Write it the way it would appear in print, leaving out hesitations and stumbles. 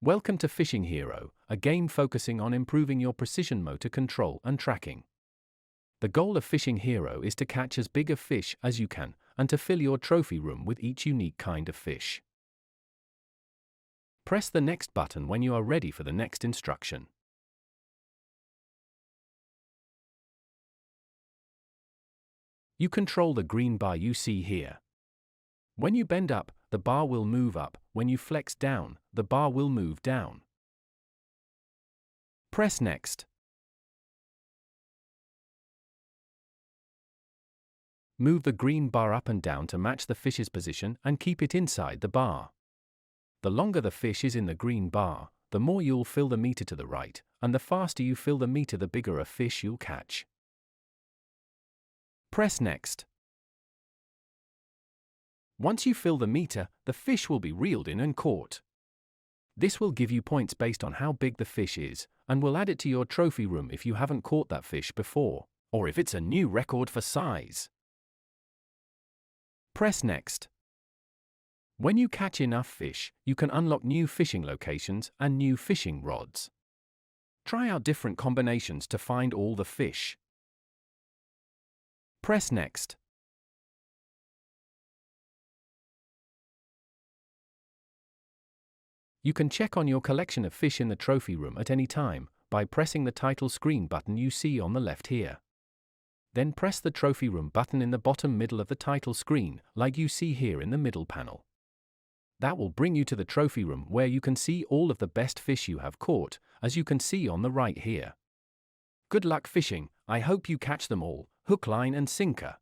Welcome to Fishing Hero, a game focusing on improving your precision motor control and tracking. The goal of Fishing Hero is to catch as big a fish as you can, and to fill your trophy room with each unique kind of fish. Press the next button when you are ready for the next instruction. You control the green bar you see here. When you bend up, the bar will move up. When you flex down, the bar will move down. Press Next. Move the green bar up and down to match the fish's position and keep it inside the bar. The longer the fish is in the green bar, the more you'll fill the meter to the right, and the faster you fill the meter, the bigger a fish you'll catch. Press Next. Once you fill the meter, the fish will be reeled in and caught. This will give you points based on how big the fish is, and will add it to your trophy room if you haven't caught that fish before, or if it's a new record for size. Press Next. When you catch enough fish, you can unlock new fishing locations and new fishing rods. Try out different combinations to find all the fish. Press Next. You can check on your collection of fish in the trophy room at any time by pressing the title screen button you see on the left here. Then press the trophy room button in the bottom middle of the title screen, like you see here in the middle panel. That will bring you to the trophy room where you can see all of the best fish you have caught, as you can see on the right here. Good luck fishing. I hook you catch them all, hook, line and sinker.